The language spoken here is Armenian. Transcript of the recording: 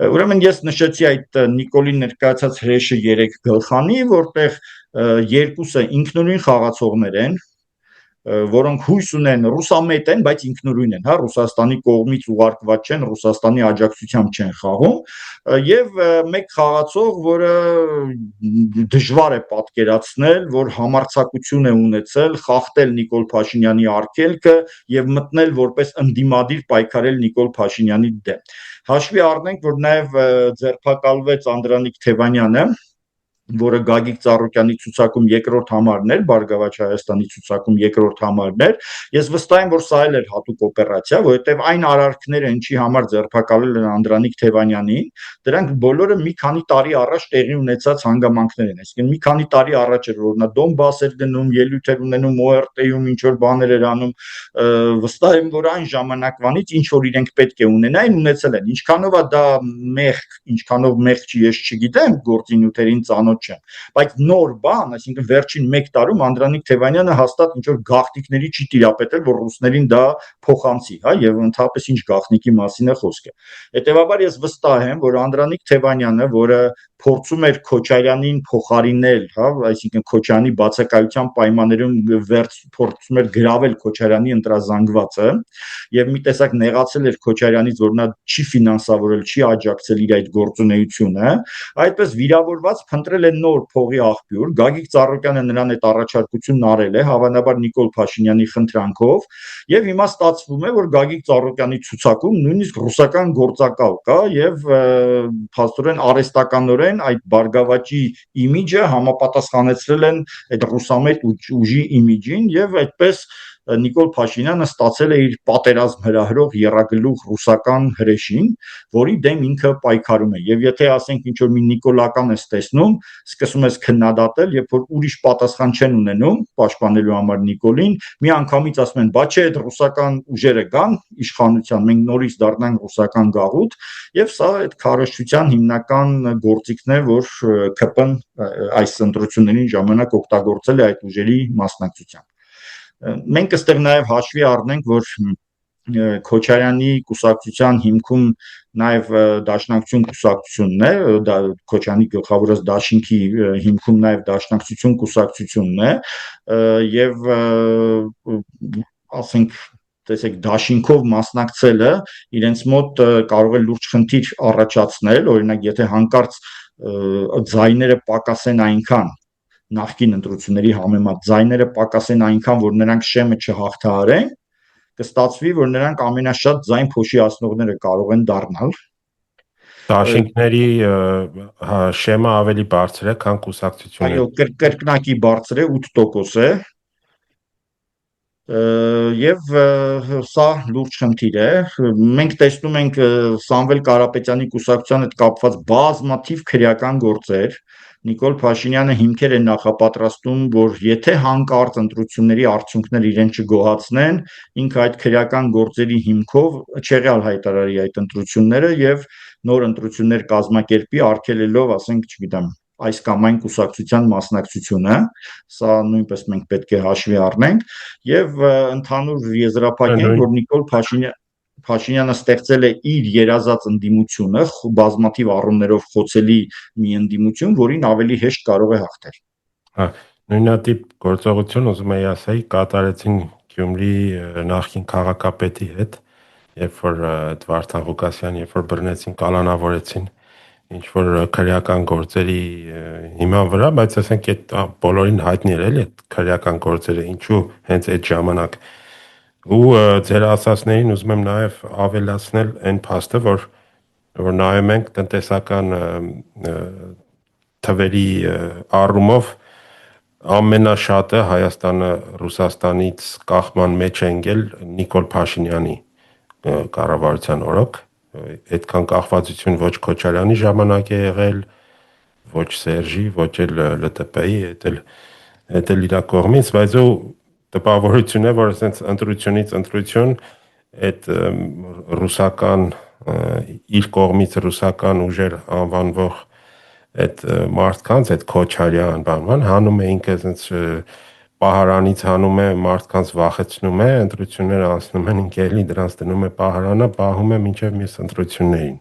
Ուրեմն ես նշեցի այդ Նիկոլին ներկայացած հրեշը 3 գլխանի, որտեղ երկուսը ինքնուրույն խաղացողներ են, որոնք հույս ունեն, ռուսամետ են, բայց ինքնուրույն են, հա, Ռուսաստանի կողմից ուղարկված չեն, Ռուսաստանի աջակցությամբ չեն խաղում, եւ մեկ խաղացող, որը դժվար է պատկերացնել, որ համարձակություն է ունեցել խախտել Նիկոլ Փաշինյանի արգելքը եւ մտնել որպես ընդդիմադիր պայքարել Նիկոլ Փաշինյանի դեմ։ Հաշվի առնենք, որ նաեւ ձերբակալվեց Անդրանիկ Թևանյանը, որը Գագիկ Ծառուկյանի ցուցակում երկրորդ համարն էր, Բարգավաճ Հայաստանի ցուցակում երկրորդ համարն էր։ Ես վստահ եմ, որ սա էլ էր հատուկ օպերացիա, որովհետև այն արարքները, ինչի համար ձերբակալել են Անդրանիկ Թևանյանին, դրանք բոլորը մի քանի տարի առաջ տեղի ունեցած հանգամանքներ են։ Այսինքն մի քանի տարի առաջ էր, որ նա Դոնբաս էր գնում, ելույթ էր ունենում ORT-ում, ինչ որ բաներ էր անում, վստահ եմ, որ այն ժամանակվանից ինչ որ իրենք պետք է ունենային, ունեցել են։ Ինչքանով է դա մեղք, ինչքանով մեղք չի, ես չգիտեմ, գործի նյութերին ծանոթ չեմ, բայց նոր բան, այսինքն վերջին 1 տարում Անդրանիկ Թևանյանը հաստատ ինչ որ գաղտնիքների չի տիրապետել, որ ռուսներին դա փոխանցի, հա, եւ ընդհանրապես ինչ գաղտնիքի մասին է խոսքը։ Հետեւաբար ես վստահ եմ, որ Անդրանիկ Թևանյանը, որը փորձում էր Քոչարյանին փոխարինել, հա, այսինքն Քոչարյանի բացակայության պայմաններում փորձում էր գրավել Քոչարյանի ընտրազանգվածը եւ մի տեսակ նեղացել էր Քոչարյանից, որ նա չի ֆինանսավորել, չի աջակցել իր այդ գործունեությունը, այդպես վիրավորված փնտրել է նոր փողի աղբյուր, Գագիկ Ծառուկյանը նրան այդ առաջարկությունն արել է, հավանաբար Նիկոլ Փաշինյանի խնդրանքով, եւ հիմա ստացվում է, որ Գագիկ Ծառուկյանի ցուցակում նույնիսկ ռուսական գործակալ կա եւ փաստորեն արհեստականորեն այդ Բարգավաճի իմիջը համապատասխանեցրել են այդ ռուսամետ ուժի իմիջին եւ այդպես Նիկոլ Փաշինյանը ստացել է իր պատերազմ հրահրող եռագլուխ ռուսական հրեշին, որի դեմ ինքը պայքարում է։ Եվ եթե ասենք ինչ որ մի նիկոլական ես տեսնում, սկսում ես քննադատել, երբ որ ուրիշ պատասխան չեն ունենում պաշտպանելու համար Նիկոլին, մի անգամից ասում են, բա չէ, այդ ռուսական ուժերը կան իշխանության, մենք նորից դառնանք ռուսական գաղութ, եւ սա այդ քարոզչության հիմնական գործիքն է, որ ԿՊ-ն այս ընտրությունների ժամանակ օգտագործել է այդ ուժերի մասնակցությամբ։ Մենք այստեղ նաև հաշվի առնենք, որ Քոչարյանի կուսակցության հիմքում նաև Դաշնակցություն կուսակցությունն է, դա Քոչարյանի գլխավորած դաշինքի հիմքում նաև Դաշնակցություն կուսակցությունն է, եւ ասենք տեսեք դաշինքով մասնակցելը իրենց մոտ կարող է լուրջ խնդիր առաջացնել, օրինակ եթե հանկարծ ձայները պակասեն այնքան նախկին ընտրությունների համեմատ ձայները պակասեն այնքան, որ նրանք շեմը չհաղթահարեն, կստացվի, որ նրանք ամենաշատ ձայն փոշիացնողները կարող են դառնալ։ Դաշինքների շեմը ավելի բարձր է, քան կուսակցությունների։ Այո, կրկնակի բարձր է, 8% է։ Եվ սա լուրջ խնդիր է։ Մենք տեսնում ենք Սամվել Կարապետյանի կուսակցության հետ կապված բազմաթիվ քրեական գործեր։ Նիկոլ Փաշինյանը հիմքեր է նախապատրաստում, որ եթե հանկարծ ընտրությունների արդյունքները իրեն չգոհացնեն, ինքը այդ քրեական գործերի հիմքով չեղյալ հայտարարի այդ ընտրությունները եւ նոր ընտրություններ կազմակերպի, արգելելով, ասենք, չգիտեմ, այս կամ այն կուսակցության մասնակցությունը, սա նույնպես մենք պետք է հաշվի առնենք եւ ընդհանուր եզրափակենք, որ Նիկոլ Փաշինյանը ստեղծել է իր երազած ընդդիմությունը, բազմաթիվ առումներով խոցելի մի ընդդիմություն, որին ավելի հեշտ կարող է հաղթել։ Հա, նույնատիպ գործողություն ուզում եի ասել, կատարեցին Գյումրի նախկին քաղաքապետի հետ, երբ որ Վարդան Ղուկասյանը, երբ որ բռնեցին, կալանավորեցին ինչ որ քրեական գործերի հիման վրա, բայց ասենք այդ բոլորին հայտնի էր էլի այդ քրեական գործերը, ինչու հենց այդ ժամանակ։ Ու ձեր ասածներին ուզում եմ նաև ավելացնել այն փաստը, որ նայում ենք տնտեսական թվերի առումով ամենաշատը Հայաստանը Ռուսաստանից կախման մեջ է ընկել Նիկոլ Փաշինյանի կառավարության օրոք։ Այդքան կախվածություն ոչ Քոչարյանի ժամանակ է եղել, ոչ Սերժի, ոչ էլ ԼՏՊ-ի, այդ էլ իր կողմից, բայց ու տպավորություն է, որ ասենց ընտրությունից ընտրություն այդ ռուսական իր կողմից ռուսական ուժեր անվանվող այդ մարդկանց, այդ Քոչարյան բանման հանում է ինքը ասենց պահարանից հանում է, մարդկանց վախեցնում է, ընտրությունները անցնում են, ինքը էլի դրանց դնում է պահարանը, պահում է մինչև մյուս ընտրություններին։